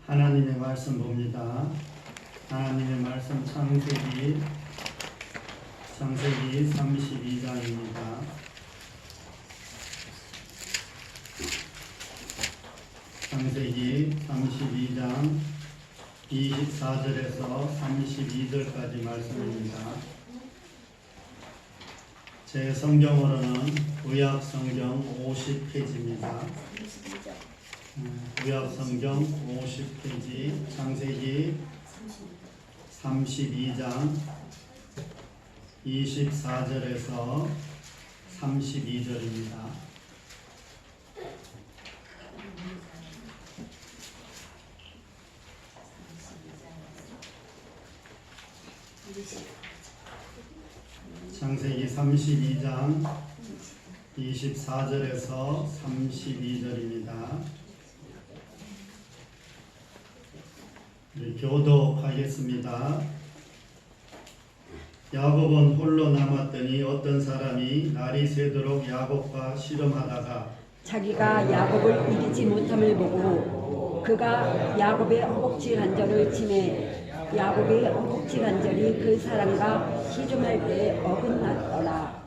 하나님의 말씀 봅니다. 하나님의 말씀 창세기 32장입니다. 창세기 32장 24절에서 32절까지 말씀입니다. 제 성경으로는 구약 성경 50페이지입니다. 구약 성경 50페이지 창세기 32장 24절에서 32절입니다. 창세기 32장 24절에서 32절입니다. 교독하겠습니다. 야곱은 홀로 남았더니 어떤 사람이 날이 새도록 야곱과 씨름하다가 자기가 야곱을 이기지 못함을 보고 그가 야곱의 허벅지 관절을 치매 야곱의 허벅지 관절이 그 사람과 씨름할 때에 어긋났더라.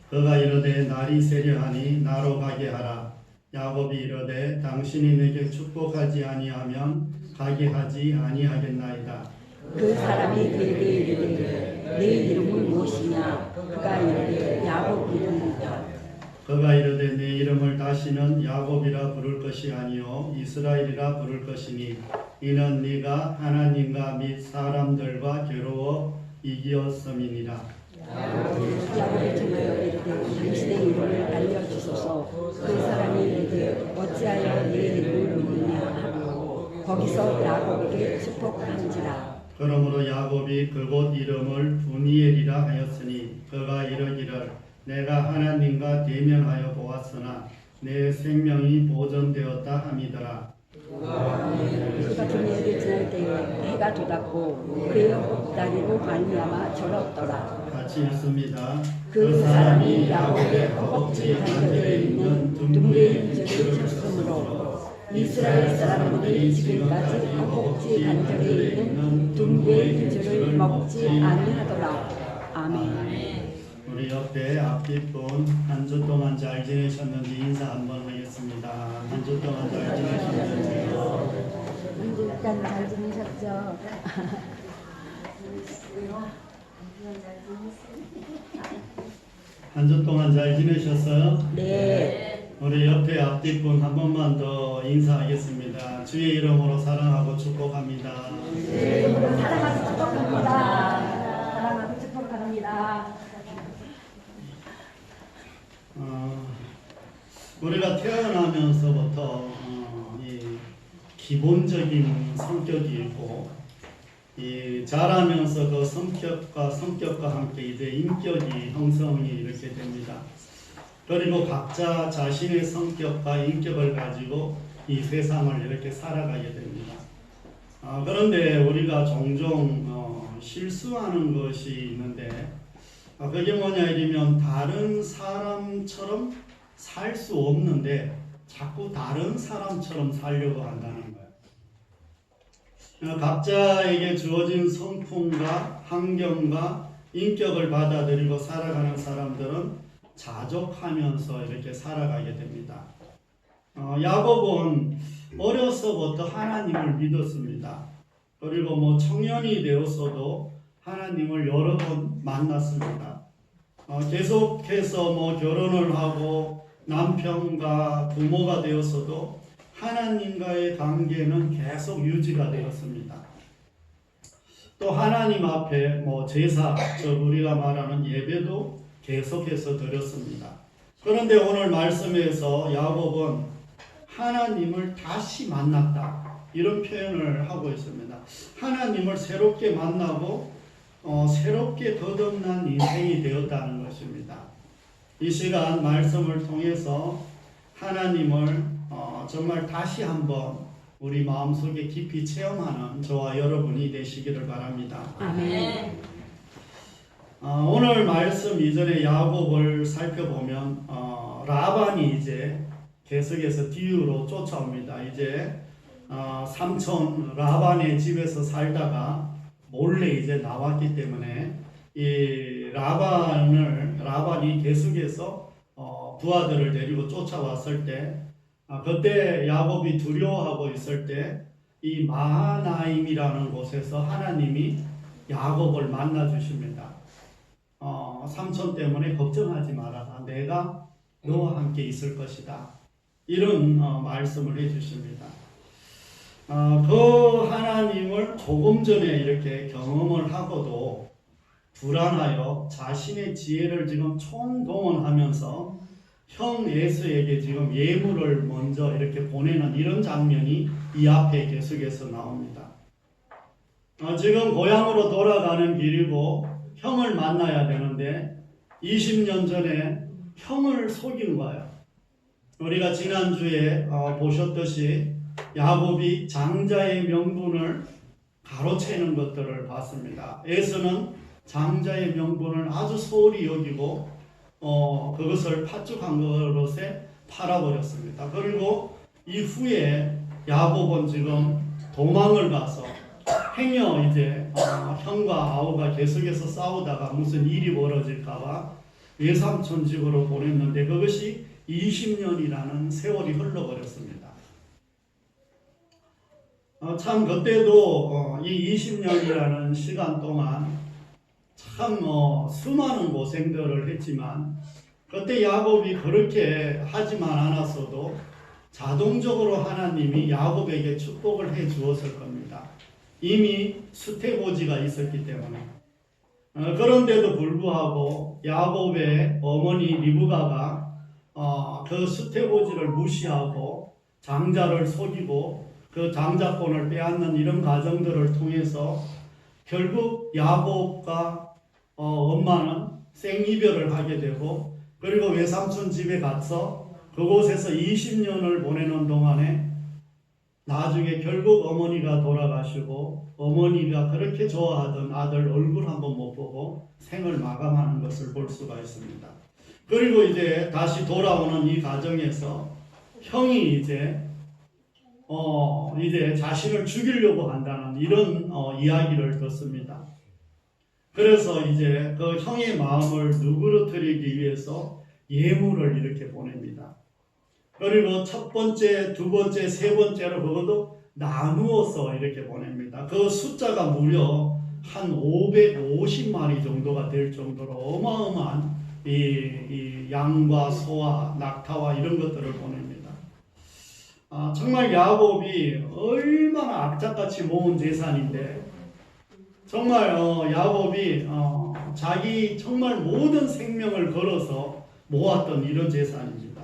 그가 이르되 날이 새려하니 나로 가게 하라. 야곱이 이르되 당신이 내게 축복하지 아니하면 가게 하지 아니하겠나이다. 그 사람이 그에게 이르되 네 이름은 무엇이냐? 그가 이르되 야곱 이름이다. 그가 이르되 내 이름을 다시는 야곱이라 부를 것이 아니요 이스라엘이라 부를 것이니 이는 네가 하나님과 및 사람들과 겨루어 이기었음이니라. 야곱이 청하여 이르되 당신의 이름을 알려주소서. 그 사람이 이르되 어찌하여 네 이름을 묻느냐 하고 거기서 야곱에게 축복한지라. 그러므로 야곱이 그곳 이름을 부니엘이라 하였으니 그가 이르기를 내가 하나님과 대면하여 보았으나 내 생명이 보존되었다 함이더라. 그가 두니엘을 지날 때에 해가 돋았고 그의 허벅다리로 말미암아 절었더라. 같이 읽습니다. 그 사람이 야곱의 허벅지 관절에 있는 둥개의 줄을 쳤으므로 이스라엘 사람들이 지금까지 허벅지 관절에 있는 둥개의 줄을 먹지 아니하더라. 아멘. 우리 옆에 앞뒷분 한 주 동안 잘 지내셨는지 인사 한번 하겠습니다. 한 주 동안 잘 지내셨는지요? 한 주간 잘 지내셨죠? 한 주 동안 잘 지내셨어요? 네. 우리 옆에 앞뒷분 한 번만 더 인사하겠습니다. 주의 이름으로 사랑하고 축복합니다. 주의 이름으로 사랑하고 축복합니다. 사랑하고 축복합니다. 우리가 태어나면서부터 이 기본적인 성격이 있고 이 자라면서 그 성격과 함께 이제 인격이 형성이 이렇게 됩니다. 그리고 각자 자신의 성격과 인격을 가지고 이 세상을 이렇게 살아가게 됩니다. 그런데 우리가 종종 실수하는 것이 있는데 그게 뭐냐 이러면 다른 사람처럼 살 수 없는데 자꾸 다른 사람처럼 살려고 한다는 거예요. 각자에게 주어진 성품과 환경과 인격을 받아들이고 살아가는 사람들은 자족하면서 이렇게 살아가게 됩니다. 야곱은 어려서부터 하나님을 믿었습니다. 그리고 청년이 되었어도 하나님을 여러 번 만났습니다. 계속해서 결혼을 하고 남편과 부모가 되었어도 하나님과의 관계는 계속 유지가 되었습니다. 또 하나님 앞에 제사, 우리가 말하는 예배도 계속해서 드렸습니다. 그런데 오늘 말씀에서 야곱은 하나님을 다시 만났다 이런 표현을 하고 있습니다. 하나님을 새롭게 만나고 새롭게 거듭난 인생이 되었다는 것입니다. 이 시간 말씀을 통해서 하나님을 정말 다시 한번 우리 마음속에 깊이 체험하는 저와 여러분이 되시기를 바랍니다. 아멘. 오늘 말씀 이전에 야곱을 살펴보면 라반이 이제 계속해서 뒤로 쫓아옵니다. 이제 삼촌 라반의 집에서 살다가 몰래 이제 나왔기 때문에 이 라반이 계속해서 부하들을 데리고 쫓아왔을 때 그때 야곱이 두려워하고 있을 때 이 마하나임이라는 곳에서 하나님이 야곱을 만나 주십니다. 삼촌 때문에 걱정하지 말아라. 내가 너와 함께 있을 것이다. 이런 말씀을 해주십니다. 그 하나님을 조금 전에 이렇게 경험을 하고도 불안하여 자신의 지혜를 지금 총동원하면서 형 에서에게 지금 예물을 먼저 이렇게 보내는 이런 장면이 이 앞에 계속해서 나옵니다. 지금 고향으로 돌아가는 길이고 형을 만나야 되는데 20년 전에 형을 속인 거예요. 우리가 지난주에 보셨듯이 야곱이 장자의 명분을 가로채는 것들을 봤습니다. 에서는 장자의 명분을 아주 소홀히 여기고 그것을 팥죽한 그릇에 팔아버렸습니다. 그리고 이후에 야곱은 지금 도망을 가서 행여 이제 형과 아우가 계속해서 싸우다가 무슨 일이 벌어질까봐 외삼촌 집으로 보냈는데 그것이 20년이라는 세월이 흘러버렸습니다. 참 그때도 이 20년이라는 시간 동안 참 수많은 고생들을 했지만 그때 야곱이 그렇게 하지만 않았어도 자동적으로 하나님이 야곱에게 축복을 해 주었을 겁니다. 이미 수태고지가 있었기 때문에. 그런데도 불구하고 야곱의 어머니 리브가가 그 수태고지를 무시하고 장자를 속이고 그 장자권을 빼앗는 이런 과정들을 통해서 결국 야곱과 엄마는 생이별을 하게 되고 그리고 외삼촌 집에 가서 그곳에서 20년을 보내는 동안에 나중에 결국 어머니가 돌아가시고 어머니가 그렇게 좋아하던 아들 얼굴 한번 못 보고 생을 마감하는 것을 볼 수가 있습니다. 그리고 이제 다시 돌아오는 이 과정에서 형이 이제 자신을 죽이려고 한다는 이런 이야기를 듣습니다. 그래서 이제 그 형의 마음을 누그러뜨리기 위해서 예물을 이렇게 보냅니다. 그리고 첫 번째, 두 번째, 세 번째로 그것도 나누어서 이렇게 보냅니다. 그 숫자가 무려 한 550마리 정도가 될 정도로 어마어마한 이 양과 소와 낙타와 이런 것들을 보냅니다. 정말 야곱이 얼마나 악착같이 모은 재산인데 정말 야곱이 자기 정말 모든 생명을 걸어서 모았던 이런 재산입니다.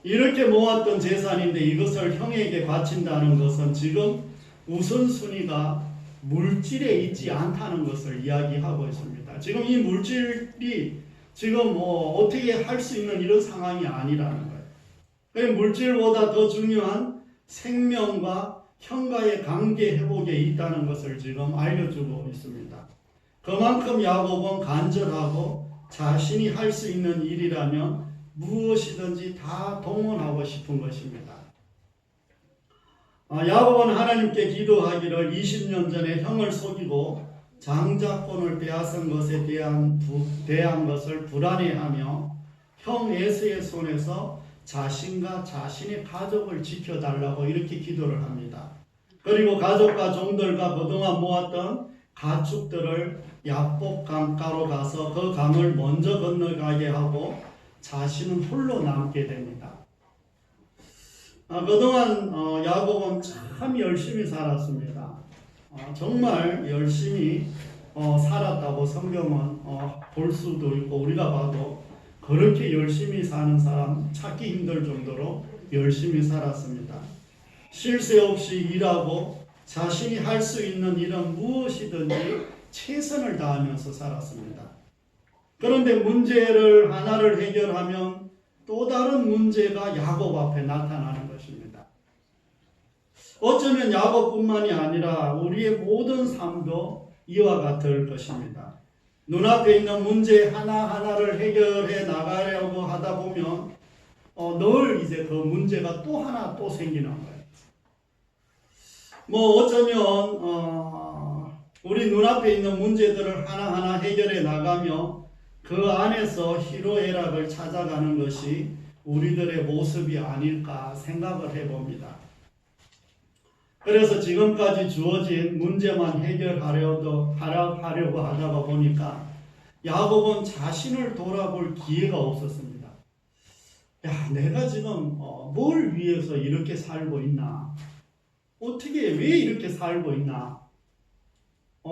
이렇게 모았던 재산인데 이것을 형에게 바친다는 것은 지금 우선순위가 물질에 있지 않다는 것을 이야기하고 있습니다. 지금 이 물질이 지금 어떻게 할 수 있는 이런 상황이 아니라는 거예요. 물질보다 더 중요한 생명과 형과의 관계 회복에 있다는 것을 지금 알려주고 있습니다. 그만큼 야곱은 간절하고 자신이 할 수 있는 일이라면 무엇이든지 다 동원하고 싶은 것입니다. 야곱은 하나님께 기도하기를 20년 전에 형을 속이고 장자권을 빼앗은 것에 대한 것을 불안해하며 형 에서의 손에서 자신과 자신의 가족을 지켜달라고 이렇게 기도를 합니다. 그리고 가족과 종들과 그동안 모았던 가축들을 야복 강가로 가서 그 강을 먼저 건너가게 하고 자신은 홀로 남게 됩니다. 그동안 야곱은 참 열심히 살았습니다. 정말 열심히 살았다고 성경은 볼 수도 있고 우리가 봐도 그렇게 열심히 사는 사람 찾기 힘들 정도로 열심히 살았습니다. 쉴 새 없이 일하고 자신이 할 수 있는 일은 무엇이든지 최선을 다하면서 살았습니다. 그런데 문제를 하나를 해결하면 또 다른 문제가 야곱 앞에 나타나는 것입니다. 어쩌면 야곱뿐만이 아니라 우리의 모든 삶도 이와 같을 것입니다. 눈앞에 있는 문제 하나하나를 해결해 나가려고 하다 보면 늘 이제 그 문제가 또 하나 또 생기는 거예요. 뭐 어쩌면 우리 눈앞에 있는 문제들을 하나하나 해결해 나가며 그 안에서 희로애락을 찾아가는 것이 우리들의 모습이 아닐까 생각을 해봅니다. 그래서 지금까지 주어진 문제만 해결하려고 하다가 보니까 야곱은 자신을 돌아볼 기회가 없었습니다. 야, 내가 지금 뭘 위해서 이렇게 살고 있나? 어떻게 왜 이렇게 살고 있나?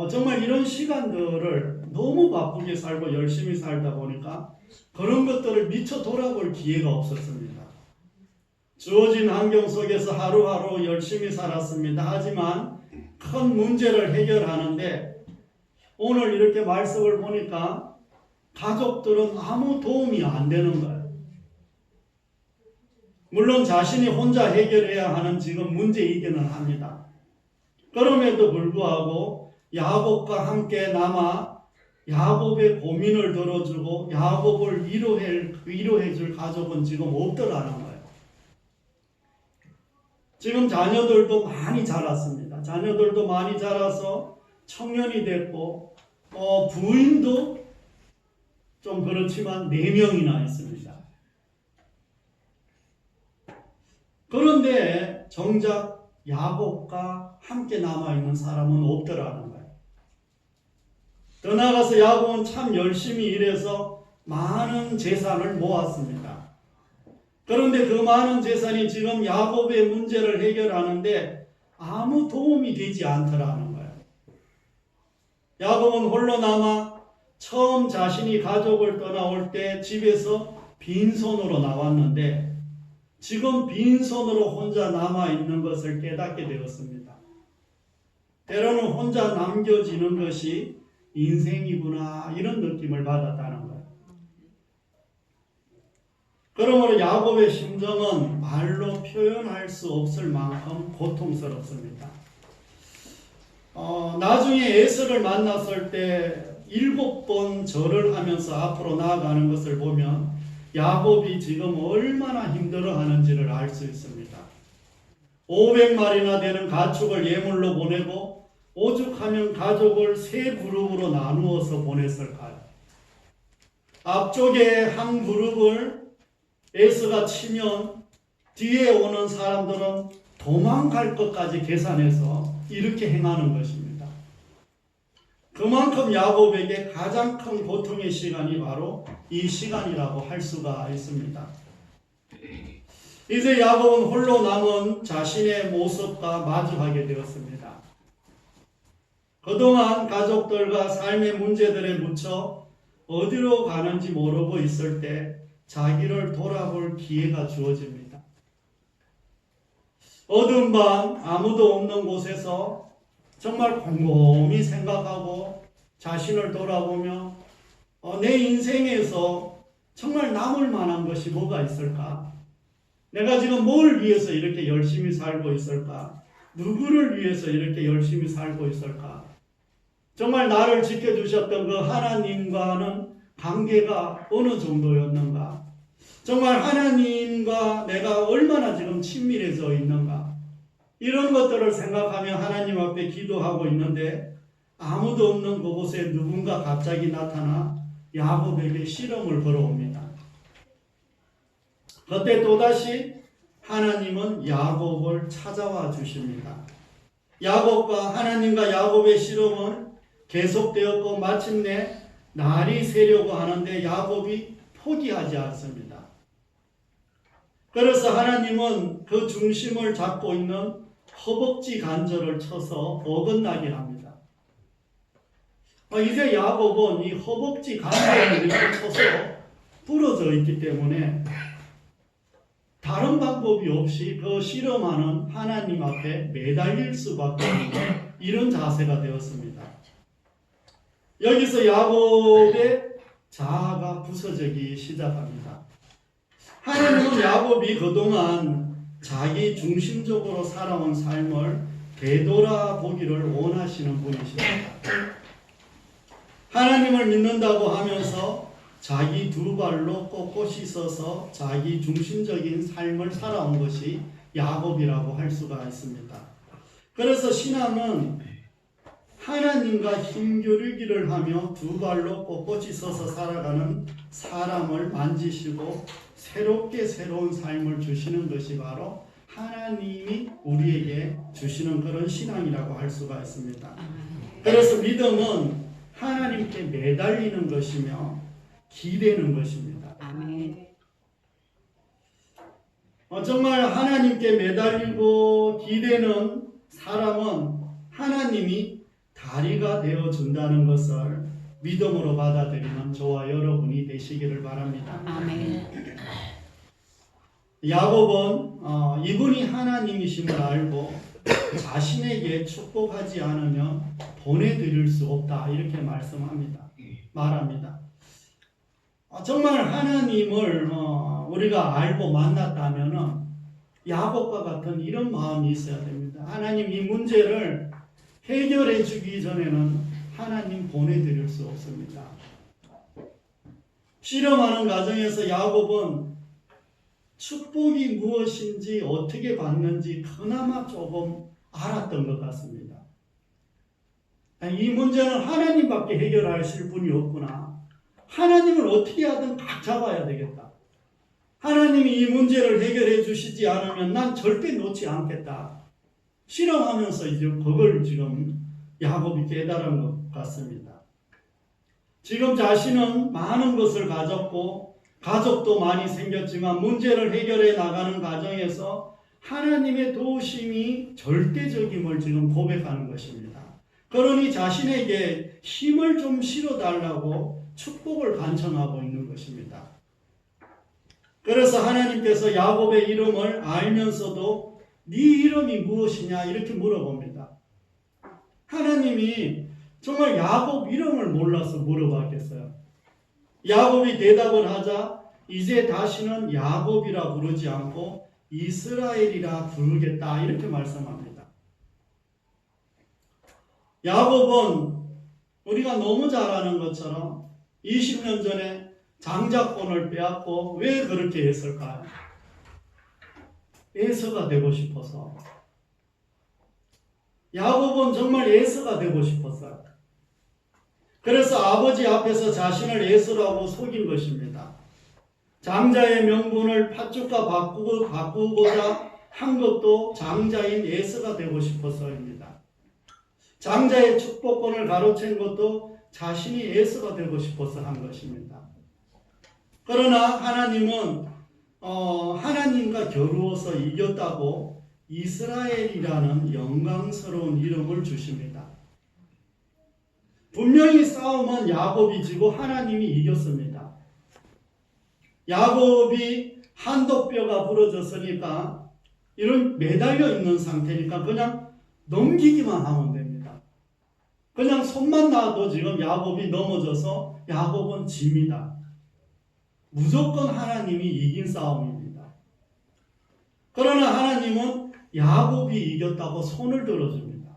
정말 이런 시간들을 너무 바쁘게 살고 열심히 살다 보니까 그런 것들을 미처 돌아볼 기회가 없었습니다. 주어진 환경 속에서 하루하루 열심히 살았습니다. 하지만 큰 문제를 해결하는데 오늘 이렇게 말씀을 보니까 가족들은 아무 도움이 안 되는 거예요. 물론 자신이 혼자 해결해야 하는 지금 문제이기는 합니다. 그럼에도 불구하고 야곱과 함께 남아 야곱의 고민을 들어주고 야곱을 위로해 줄 가족은 지금 없더라는 거예요. 지금 자녀들도 많이 자랐습니다. 자녀들도 많이 자라서 청년이 됐고 부인도 좀 그렇지만 4명이나 있습니다. 그런데 정작 야곱과 함께 남아있는 사람은 없더라는 거예요. 더 나아가서 야곱은 참 열심히 일해서 많은 재산을 모았습니다. 그런데 그 많은 재산이 지금 야곱의 문제를 해결하는데 아무 도움이 되지 않더라는 거예요. 야곱은 홀로 남아 처음 자신이 가족을 떠나올 때 집에서 빈손으로 나왔는데 지금 빈손으로 혼자 남아있는 것을 깨닫게 되었습니다. 때로는 혼자 남겨지는 것이 인생이구나 이런 느낌을 받았다는 거예요. 그러므로 야곱의 심정은 말로 표현할 수 없을 만큼 고통스럽습니다. 나중에 에서를 만났을 때 7번 절을 하면서 앞으로 나아가는 것을 보면 야곱이 지금 얼마나 힘들어하는지를 알 수 있습니다. 500마리나 되는 가축을 예물로 보내고 오죽하면 가족을 3그룹으로 나누어서 보냈을까요? 앞쪽에 한 그룹을 에서가 치면 뒤에 오는 사람들은 도망갈 것까지 계산해서 이렇게 행하는 것입니다. 그만큼 야곱에게 가장 큰 고통의 시간이 바로 이 시간이라고 할 수가 있습니다. 이제 야곱은 홀로 남은 자신의 모습과 마주하게 되었습니다. 그동안 가족들과 삶의 문제들에 묻혀 어디로 가는지 모르고 있을 때 자기를 돌아볼 기회가 주어집니다. 어두운 밤 아무도 없는 곳에서 정말 곰곰이 생각하고 자신을 돌아보며 내 인생에서 정말 남을 만한 것이 뭐가 있을까? 내가 지금 뭘 위해서 이렇게 열심히 살고 있을까? 누구를 위해서 이렇게 열심히 살고 있을까? 정말 나를 지켜주셨던 그 하나님과는 관계가 어느 정도였는가? 정말 하나님과 내가 얼마나 지금 친밀해져 있는가? 이런 것들을 생각하며 하나님 앞에 기도하고 있는데 아무도 없는 그곳에 누군가 갑자기 나타나 야곱에게 시험을 걸어옵니다. 그때 또다시 하나님은 야곱을 찾아와 주십니다. 야곱과 하나님과 야곱의 시험은 계속되었고 마침내 날이 새려고 하는데 야곱이 포기하지 않습니다. 그래서 하나님은 그 중심을 잡고 있는 허벅지 관절을 쳐서 어긋나게 합니다. 이제 야곱은 이 허벅지 관절을 이렇게 쳐서 부러져 있기 때문에 다른 방법이 없이 그 실험하는 하나님 앞에 매달릴 수밖에 없는 이런 자세가 되었습니다. 여기서 야곱의 자아가 부서지기 시작합니다. 하나님은 야곱이 그동안 자기 중심적으로 살아온 삶을 되돌아보기를 원하시는 분이십니다. 하나님을 믿는다고 하면서 자기 2발로 꼿꼿이 서서 자기 중심적인 삶을 살아온 것이 야곱이라고 할 수가 있습니다. 그래서 신앙은 하나님과 힘겨루기를 하며 두 발로 꼿꼿이 서서 살아가는 사람을 만지시고 새롭게 새로운 삶을 주시는 것이 바로 하나님이 우리에게 주시는 그런 신앙이라고 할 수가 있습니다. 그래서 믿음은 하나님께 매달리는 것이며 기대는 것입니다. 아멘. 정말 하나님께 매달리고 기대는 사람은 하나님이 다리가 되어 준다는 것을 믿음으로 받아들이는 저와 여러분이 되시기를 바랍니다. 아멘. 야곱은 이분이 하나님이심을 알고 자신에게 축복하지 않으면 보내드릴 수 없다 이렇게 말합니다. 정말 하나님을 우리가 알고 만났다면 야곱과 같은 이런 마음이 있어야 됩니다. 하나님 이 문제를 해결해 주기 전에는 하나님 보내드릴 수 없습니다. 실험하는 과정에서 야곱은 축복이 무엇인지 어떻게 받는지 그나마 조금 알았던 것 같습니다. 이 문제는 하나님밖에 해결하실 분이 없구나. 하나님을 어떻게 하든 각 잡아야 되겠다. 하나님이 이 문제를 해결해 주시지 않으면 난 절대 놓지 않겠다. 실험하면서 이제 그걸 지금 야곱이 깨달은 것 같습니다. 지금 자신은 많은 것을 가졌고 가족도 많이 생겼지만 문제를 해결해 나가는 과정에서 하나님의 도우심이 절대적임을 지금 고백하는 것입니다. 그러니 자신에게 힘을 좀 실어달라고 축복을 간청하고 있는 것입니다. 그래서 하나님께서 야곱의 이름을 알면서도 네 이름이 무엇이냐 이렇게 물어봅니다. 하나님이 정말 야곱 이름을 몰라서 물어봤겠어요. 야곱이 대답을 하자 이제 다시는 야곱이라 부르지 않고 이스라엘이라 부르겠다 이렇게 말씀합니다. 야곱은 우리가 너무 잘 아는 것처럼 20년 전에 장자권을 빼앗고 왜 그렇게 했을까요? 에서가 되고 싶어서. 야곱은 정말 에서가 되고 싶었어요. 그래서 아버지 앞에서 자신을 에서라고 속인 것입니다. 장자의 명분을 팥죽과 바꾸고자 한 것도 장자인 에서가 되고 싶어서입니다. 장자의 축복권을 가로챈 것도 자신이 에서가 되고 싶어서 한 것입니다. 그러나 하나님은 하나님과 겨루어서 이겼다고 이스라엘이라는 영광스러운 이름을 주십니다. 분명히 싸움은 야곱이 지고 하나님이 이겼습니다. 야곱이 한독뼈가 부러졌으니까 이런 매달려 있는 상태니까 그냥 넘기기만 하면 됩니다. 그냥 손만 놔도 지금 야곱이 넘어져서 야곱은 집니다. 무조건 하나님이 이긴 싸움입니다. 그러나 하나님은 야곱이 이겼다고 손을 들어줍니다.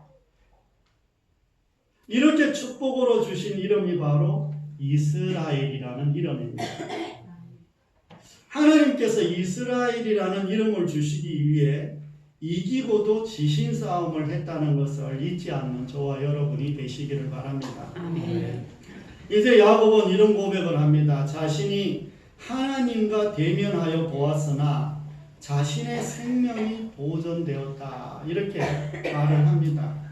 이렇게 축복으로 주신 이름이 바로 이스라엘이라는 이름입니다. 하나님께서 이스라엘이라는 이름을 주시기 위해 이기고도 지신 싸움을 했다는 것을 잊지 않는 저와 여러분이 되시기를 바랍니다. 아멘. 이제 야곱은 이런 고백을 합니다. 자신이 하나님과 대면하여 보았으나 자신의 생명이 보존되었다. 이렇게 말을 합니다.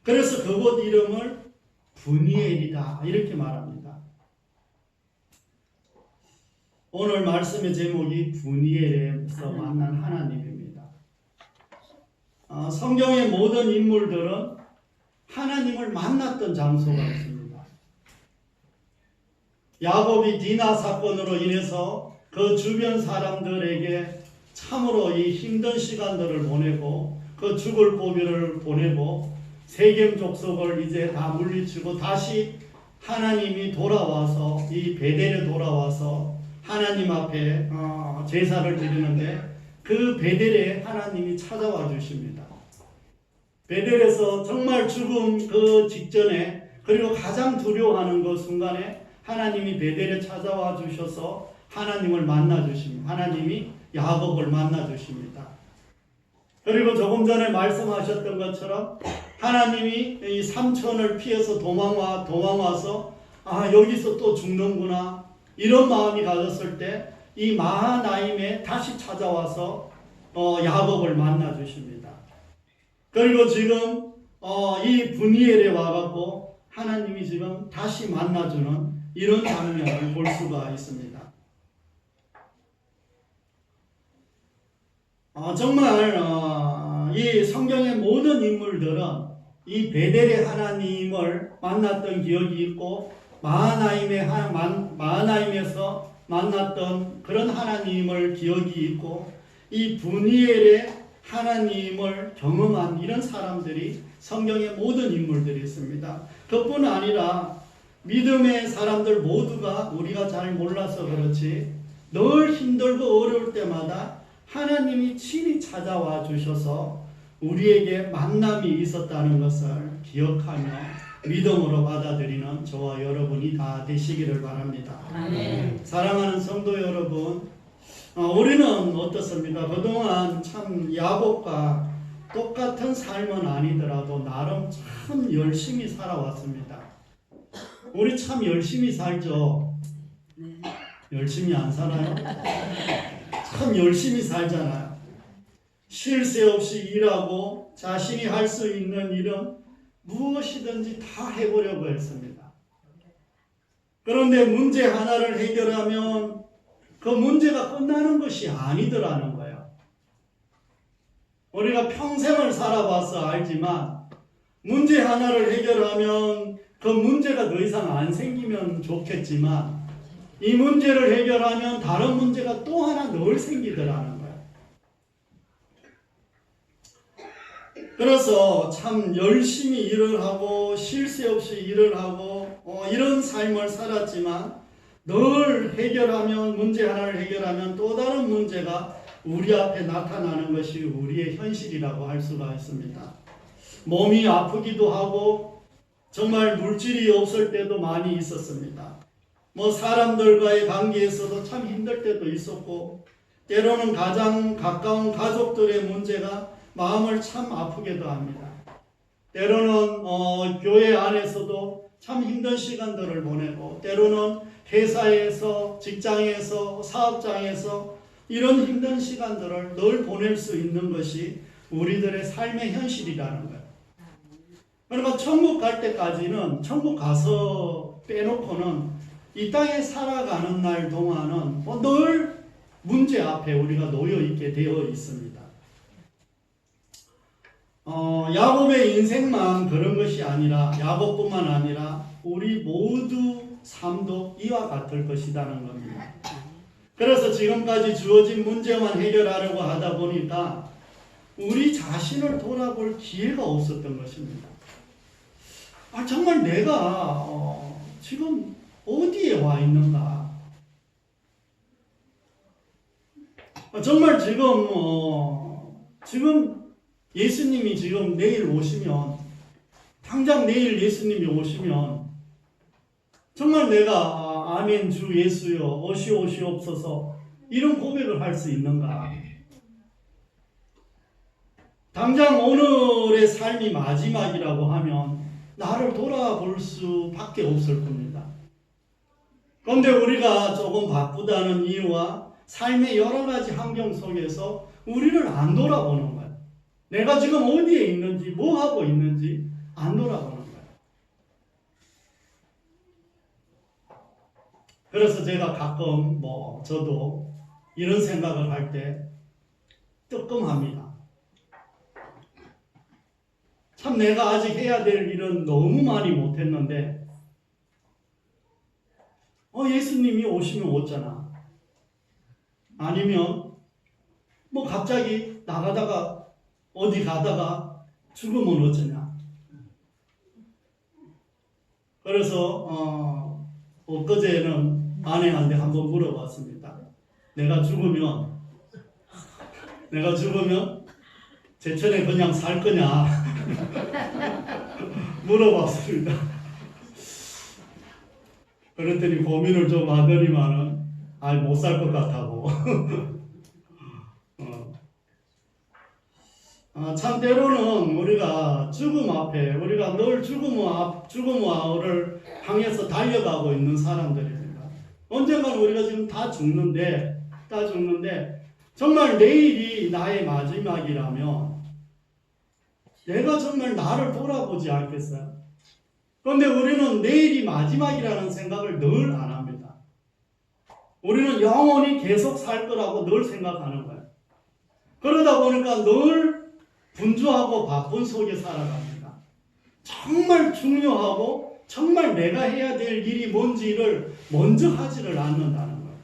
그래서 그곳 이름을 브니엘이다. 이렇게 말합니다. 오늘 말씀의 제목이 브니엘에서 만난 하나님입니다. 성경의 모든 인물들은 하나님을 만났던 장소가 있습니다. 야곱이 디나 사건으로 인해서 그 주변 사람들에게 참으로 이 힘든 시간들을 보내고 그 죽을 고비를 보내고 세겜 족속을 이제 다 물리치고 다시 하나님이 돌아와서 이 베델에 돌아와서 하나님 앞에 제사를 드리는데 그 베델에 하나님이 찾아와 주십니다. 베델에서 정말 죽음 그 직전에 그리고 가장 두려워하는 그 순간에 하나님이 베델에 찾아와 주셔서 하나님을 만나 주십니다. 하나님이 야곱을 만나 주십니다. 그리고 조금 전에 말씀하셨던 것처럼 하나님이 이 삼천을 피해서 도망와서 여기서 또 죽는구나 이런 마음이 가졌을 때 이 마하나임에 다시 찾아와서 야곱을 만나 주십니다. 그리고 지금 이 브니엘에 와갖고 하나님이 지금 다시 만나주는 이런 장면을 볼 수가 있습니다. 정말 이 성경의 모든 인물들은 이 베델의 하나님을 만났던 기억이 있고 마하나임에서 만났던 그런 하나님을 기억이 있고 이 브니엘의 하나님을 경험한 이런 사람들이 성경의 모든 인물들이 있습니다. 그뿐 아니라 믿음의 사람들 모두가 우리가 잘 몰라서 그렇지 늘 힘들고 어려울 때마다 하나님이 친히 찾아와 주셔서 우리에게 만남이 있었다는 것을 기억하며 믿음으로 받아들이는 저와 여러분이 다 되시기를 바랍니다. 아멘. 사랑하는 성도 여러분, 우리는 어떻습니까? 그동안 참 야곱과 똑같은 삶은 아니더라도 나름 참 열심히 살아왔습니다. 우리 참 열심히 살죠? 열심히 안 살아요? 참 열심히 살잖아요. 쉴 새 없이 일하고 자신이 할 수 있는 일은 무엇이든지 다 해보려고 했습니다. 그런데 문제 하나를 해결하면 그 문제가 끝나는 것이 아니더라는 거예요. 우리가 평생을 살아봐서 알지만 문제 하나를 해결하면 그 문제가 더 이상 안 생기면 좋겠지만 이 문제를 해결하면 다른 문제가 또 하나 늘 생기더라는 거예요. 그래서 참 열심히 일을 하고 쉴 새 없이 일을 하고 이런 삶을 살았지만 늘 해결하면 문제 하나를 해결하면 또 다른 문제가 우리 앞에 나타나는 것이 우리의 현실이라고 할 수가 있습니다. 몸이 아프기도 하고 정말 물질이 없을 때도 많이 있었습니다. 사람들과의 관계에서도 참 힘들 때도 있었고 때로는 가장 가까운 가족들의 문제가 마음을 참 아프게도 합니다. 때로는 교회 안에서도 참 힘든 시간들을 보내고 때로는 회사에서 직장에서 사업장에서 이런 힘든 시간들을 늘 보낼 수 있는 것이 우리들의 삶의 현실이라는 거예요. 그러니까 천국 갈 때까지는 천국 가서 빼놓고는 이 땅에 살아가는 날 동안은 늘 문제 앞에 우리가 놓여 있게 되어 있습니다. 야곱의 인생만 그런 것이 아니라 야곱뿐만 아니라 우리 모두 삶도 이와 같을 것이라는 겁니다. 그래서 지금까지 주어진 문제만 해결하려고 하다 보니까 우리 자신을 돌아볼 기회가 없었던 것입니다. 정말 내가 지금 어디에 와 있는가? 정말 지금 예수님이 지금 내일 오시면 당장 내일 예수님이 오시면 정말 내가 아멘 주 예수여 오시옵소서 이런 고백을 할 수 있는가? 당장 오늘의 삶이 마지막이라고 하면 나를 돌아볼 수밖에 없을 겁니다. 그런데 우리가 조금 바쁘다는 이유와 삶의 여러 가지 환경 속에서 우리를 안 돌아보는 거예요. 내가 지금 어디에 있는지 뭐 하고 있는지 안 돌아보는 거예요. 그래서 제가 가끔 저도 이런 생각을 할 때 뜨끔합니다. 참 내가 아직 해야 될 일은 너무 많이 못했는데 예수님이 오시면 오잖아. 아니면 갑자기 나가다가 어디 가다가 죽으면 어쩌냐. 그래서 엊그제는 아내한테 한번 물어봤습니다. 내가 죽으면 제천에 그냥 살 거냐 물어봤습니다. 그랬더니 고민을 좀 하더니만은 못 살 것 같다고. 참 때로는 우리가 죽음 앞에 우리가 늘 죽음을 향해서 달려가고 있는 사람들입니다. 언젠가는 우리가 지금 다 죽는데 정말 내일이 나의 마지막이라면 내가 정말 나를 돌아보지 않겠어요? 그런데 우리는 내일이 마지막이라는 생각을 늘 안 합니다. 우리는 영원히 계속 살 거라고 늘 생각하는 거예요. 그러다 보니까 늘 분주하고 바쁜 속에 살아갑니다. 정말 중요하고 정말 내가 해야 될 일이 뭔지를 먼저 하지를 않는다는 거예요.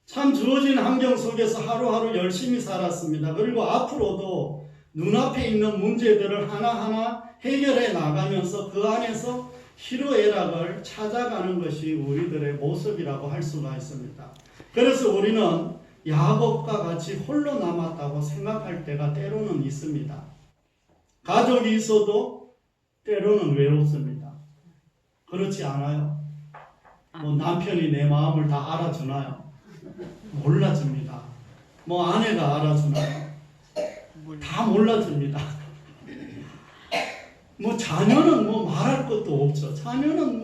참 주어진 환경 속에서 하루하루 열심히 살았습니다. 그리고 앞으로도 눈앞에 있는 문제들을 하나하나 해결해 나가면서 그 안에서 희로애락을 찾아가는 것이 우리들의 모습이라고 할 수가 있습니다. 그래서 우리는 야곱과 같이 홀로 남았다고 생각할 때가 때로는 있습니다. 가족이 있어도 때로는 외롭습니다. 그렇지 않아요? 남편이 내 마음을 다 알아주나요? 몰라줍니다. 아내가 알아주나요? 다 몰라줍니다. 자녀는 말할 것도 없죠. 자녀는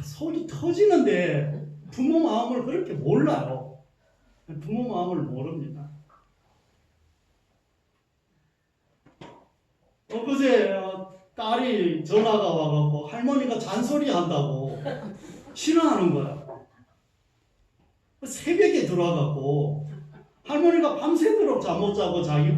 속이 터지는데 부모 마음을 그렇게 몰라요. 부모 마음을 모릅니다. 엊그제 딸이 전화가 와갖고 할머니가 잔소리 한다고 싫어하는 거야. 새벽에 들어와갖고 할머니가 밤새도록 잠 못 자고 자기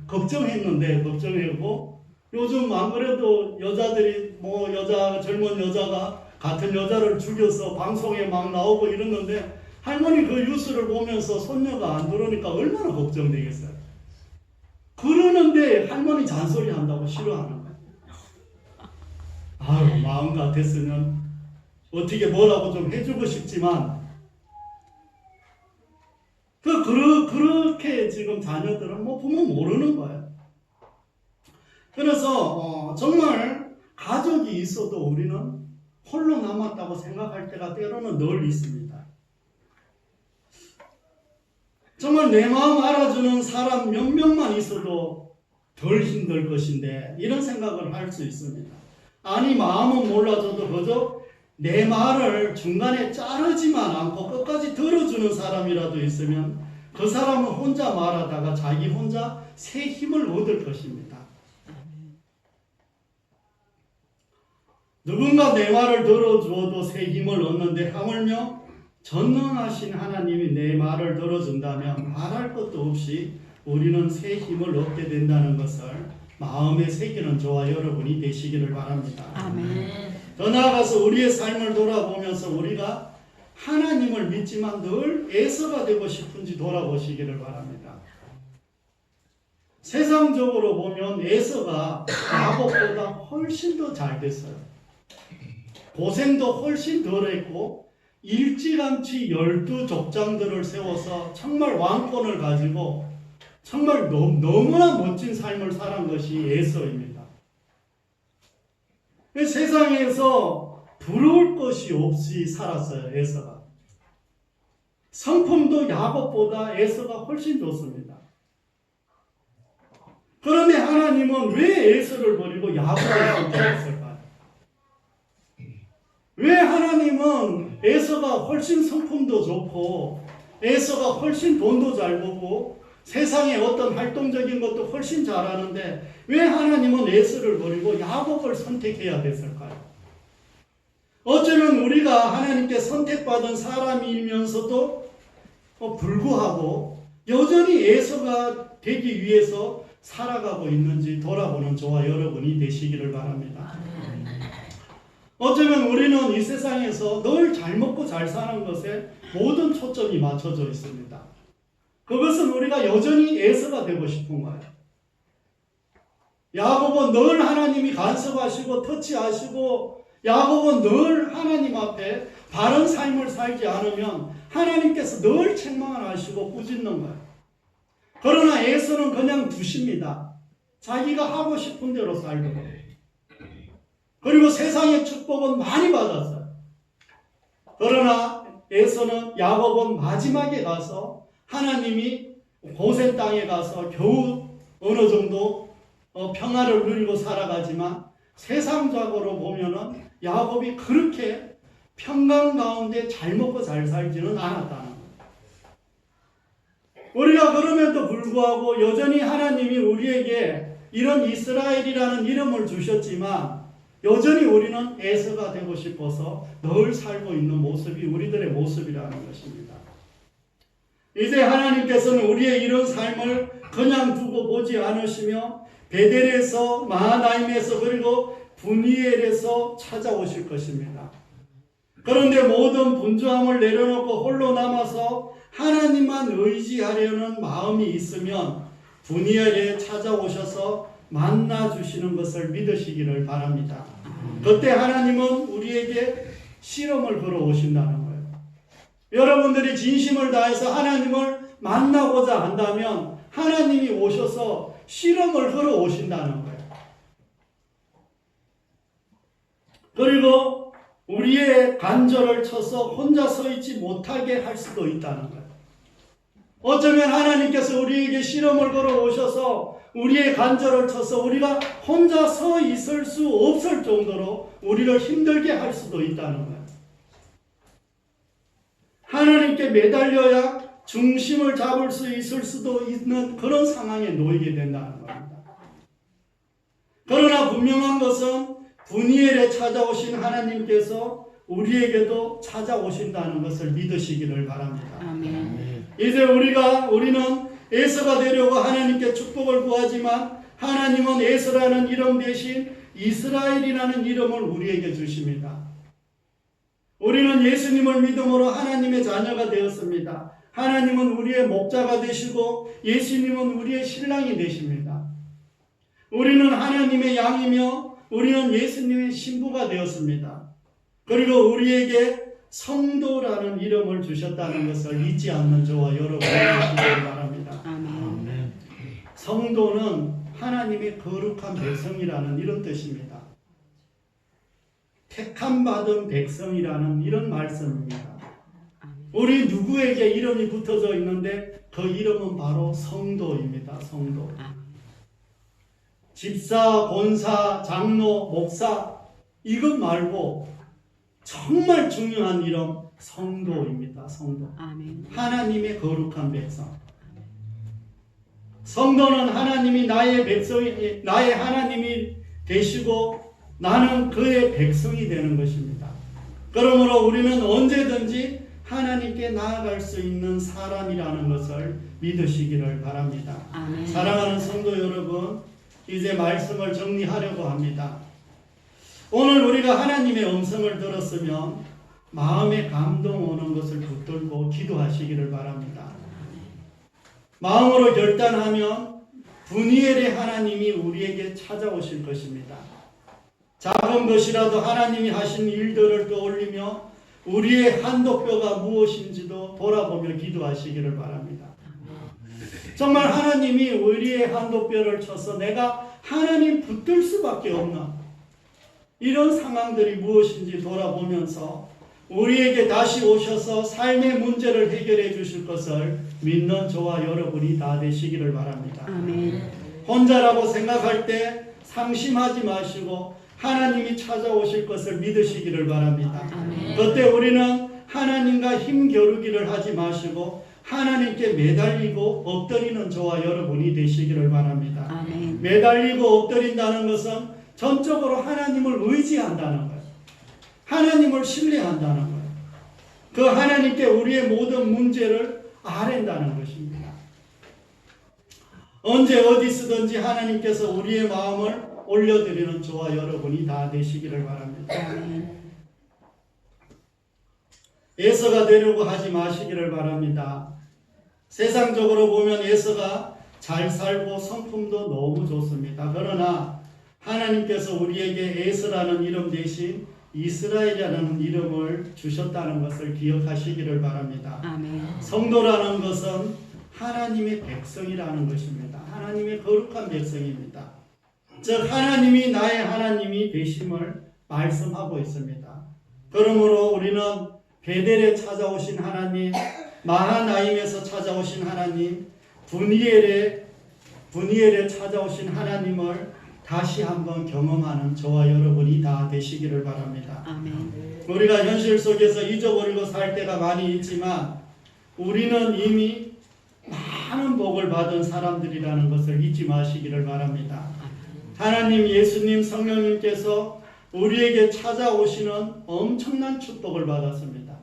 걱정했고 요즘 안 그래도 여자들이 젊은 여자가 같은 여자를 죽여서 방송에 막 나오고 이러는데 할머니 그 뉴스를 보면서 손녀가 안 들어오니까 얼마나 걱정되겠어요. 그러는데 할머니 잔소리 한다고 싫어하는 거예요. 아유, 마음 같았으면 어떻게 뭐라고 좀 해주고 싶지만 그렇게 지금 자녀들은 부모 모르는 거예요. 그래서 정말 가족이 있어도 우리는 홀로 남았다고 생각할 때가 때로는 늘 있습니다. 정말 내 마음 알아주는 사람 몇 명만 있어도 덜 힘들 것인데 이런 생각을 할 수 있습니다. 아니 마음은 몰라줘도 그저 내 말을 중간에 자르지만 않고 끝까지 들어주는 사람이라도 있으면 그 사람은 혼자 말하다가 자기 혼자 새 힘을 얻을 것입니다. 누군가 내 말을 들어주어도 새 힘을 얻는데 하물며 전능하신 하나님이 내 말을 들어준다면 말할 것도 없이 우리는 새 힘을 얻게 된다는 것을 마음에 새기는 저와 여러분이 되시기를 바랍니다. 아멘. 더 나아가서 우리의 삶을 돌아보면서 우리가 하나님을 믿지만 늘 에서가 되고 싶은지 돌아보시기를 바랍니다. 세상적으로 보면 에서가 야곱보다 훨씬 더 잘 됐어요. 고생도 훨씬 덜 했고 일찌감치 12족장들을 세워서 정말 왕권을 가지고 정말 너무나 멋진 삶을 살은 것이 에서입니다. 세상에서 부러울 것이 없이 살았어요. 에서가. 성품도 야곱보다 에서가 훨씬 좋습니다. 그런데 하나님은 왜 에서를 버리고 야곱을 선택했을까요? 왜 하나님은 에서가 훨씬 성품도 좋고 에서가 훨씬 돈도 잘 벌고 세상에 어떤 활동적인 것도 훨씬 잘하는데 왜 하나님은 에서를 버리고 야곱을 선택해야 됐을까요? 어쩌면 우리가 하나님께 선택받은 사람이면서도 불구하고 여전히 에서가 되기 위해서 살아가고 있는지 돌아보는 저와 여러분이 되시기를 바랍니다. 어쩌면 우리는 이 세상에서 늘 잘 먹고 잘 사는 것에 모든 초점이 맞춰져 있습니다. 그것은 우리가 여전히 에서가 되고 싶은 거예요. 야곱은 늘 하나님이 간섭하시고 터치하시고 야곱은 늘 하나님 앞에 바른 삶을 살지 않으면 하나님께서 늘 책망을 하시고 꾸짖는 거예요. 그러나 에서는 그냥 두십니다. 자기가 하고 싶은 대로 살도록. 그리고 세상의 축복은 많이 받았어요. 그러나 에서는 야곱은 마지막에 가서 하나님이 고센 땅에 가서 겨우 어느 정도 평화를 누리고 살아가지만 세상적으로 보면은 야곱이 그렇게 평강 가운데 잘 먹고 잘 살지는 않았다는 거예요. 우리가 그럼에도 불구하고 여전히 하나님이 우리에게 이런 이스라엘이라는 이름을 주셨지만 여전히 우리는 에서가 되고 싶어서 늘 살고 있는 모습이 우리들의 모습이라는 것입니다. 이제 하나님께서는 우리의 이런 삶을 그냥 두고 보지 않으시며 베델에서 마하나임에서 그리고 분이엘에서 찾아오실 것입니다. 그런데 모든 분주함을 내려놓고 홀로 남아서 하나님만 의지하려는 마음이 있으면 분이엘에 찾아오셔서 만나주시는 것을 믿으시기를 바랍니다. 그때 하나님은 우리에게 실험을 걸어오신다는 거예요. 여러분들이 진심을 다해서 하나님을 만나고자 한다면 하나님이 오셔서 실험을 걸어오신다는 거예요. 그리고 우리의 간절을 쳐서 혼자 서 있지 못하게 할 수도 있다는 거예요. 어쩌면 하나님께서 우리에게 실험을 걸어오셔서 우리의 간절을 쳐서 우리가 혼자 서 있을 수 없을 정도로 우리를 힘들게 할 수도 있다는 거예요. 하나님께 매달려야 중심을 잡을 수 있을 수도 있는 그런 상황에 놓이게 된다는 겁니다. 그러나 분명한 것은 분이엘에 찾아오신 하나님께서 우리에게도 찾아오신다는 것을 믿으시기를 바랍니다. 아멘. 이제 우리는 에서가 되려고 하나님께 축복을 구하지만 하나님은 에서라는 이름 대신 이스라엘이라는 이름을 우리에게 주십니다. 우리는 예수님을 믿음으로 하나님의 자녀가 되었습니다. 하나님은 우리의 목자가 되시고 예수님은 우리의 신랑이 되십니다. 우리는 하나님의 양이며 우리는 예수님의 신부가 되었습니다. 그리고 우리에게 성도라는 이름을 주셨다는 것을 잊지 않는 저와 여러분이 되시길 바랍니다. 아멘. 성도는 하나님의 거룩한 백성이라는 이런 뜻입니다. 택함받은 백성이라는 이런 말씀입니다. 우리 누구에게 이름이 붙어져 있는데 그 이름은 바로 성도입니다. 성도. 집사, 권사, 장로, 목사 이것 말고 정말 중요한 이름 성도입니다. 성도. 아멘. 하나님의 거룩한 백성. 성도는 하나님이 나의 백성이 나의 하나님이 되시고 나는 그의 백성이 되는 것입니다. 그러므로 우리는 언제든지 하나님께 나아갈 수 있는 사람이라는 것을 믿으시기를 바랍니다. 아멘. 사랑하는 성도 여러분, 이제 말씀을 정리하려고 합니다. 오늘 우리가 하나님의 음성을 들었으면 마음에 감동 오는 것을 붙들고 기도하시기를 바랍니다. 마음으로 결단하면 분이엘의 하나님이 우리에게 찾아오실 것입니다. 작은 것이라도 하나님이 하신 일들을 떠올리며 우리의 한도뼈가 무엇인지도 돌아보며 기도하시기를 바랍니다. 정말 하나님이 우리의 한도뼈를 쳐서 내가 하나님 붙들 수밖에 없는 이런 상황들이 무엇인지 돌아보면서 우리에게 다시 오셔서 삶의 문제를 해결해 주실 것을 믿는 저와 여러분이 다 되시기를 바랍니다. 아멘. 혼자라고 생각할 때 상심하지 마시고 하나님이 찾아오실 것을 믿으시기를 바랍니다. 아멘. 그때 우리는 하나님과 힘겨루기를 하지 마시고 하나님께 매달리고 엎드리는 저와 여러분이 되시기를 바랍니다. 아멘. 매달리고 엎드린다는 것은 전적으로 하나님을 의지한다는 거예요. 하나님을 신뢰한다는 거예요. 그 하나님께 우리의 모든 문제를 아랜다는 것입니다. 언제 어디서든지 하나님께서 우리의 마음을 올려드리는 저와 여러분이 다 되시기를 바랍니다. 아멘. 에서가 되려고 하지 마시기를 바랍니다. 세상적으로 보면 에서가 잘 살고 성품도 너무 좋습니다. 그러나 하나님께서 우리에게 에서라는 이름 대신 이스라엘이라는 이름을 주셨다는 것을 기억하시기를 바랍니다. 아멘. 성도라는 것은 하나님의 백성이라는 것입니다. 하나님의 거룩한 백성입니다. 즉 하나님이 나의 하나님이 되심을 말씀하고 있습니다. 그러므로 우리는 베델에 찾아오신 하나님, 마하나임에서 찾아오신 하나님, 분이엘에 찾아오신 하나님을 다시 한번 경험하는 저와 여러분이 다 되시기를 바랍니다. 아멘. 우리가 현실 속에서 잊어버리고 살 때가 많이 있지만 우리는 이미 많은 복을 받은 사람들이라는 것을 잊지 마시기를 바랍니다. 하나님, 예수님, 성령님께서 우리에게 찾아오시는 엄청난 축복을 받았습니다.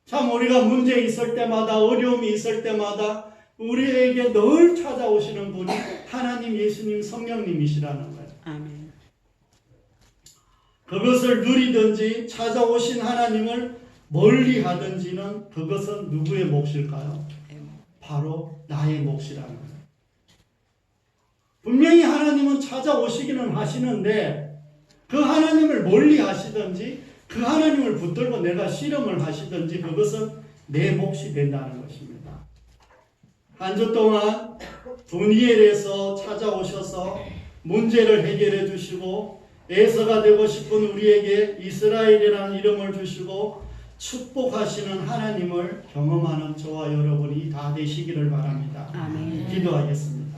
참 우리가 문제 있을 때마다, 어려움이 있을 때마다 우리에게 늘 찾아오시는 분이 하나님, 예수님, 성령님이시라는 거예요. 아멘. 그것을 누리든지 찾아오신 하나님을 멀리 하든지는 그것은 누구의 몫일까요? 바로 나의 몫이라는 거예요. 분명히 하나님은 찾아오시기는 하시는데 그 하나님을 멀리 하시든지 그 하나님을 붙들고 내가 실험을 하시든지 그것은 내 몫이 된다는 것입니다. 한 주 동안 분이엘에서 찾아오셔서 문제를 해결해 주시고 에서가 되고 싶은 우리에게 이스라엘이라는 이름을 주시고 축복하시는 하나님을 경험하는 저와 여러분이 다 되시기를 바랍니다. 아멘. 기도하겠습니다.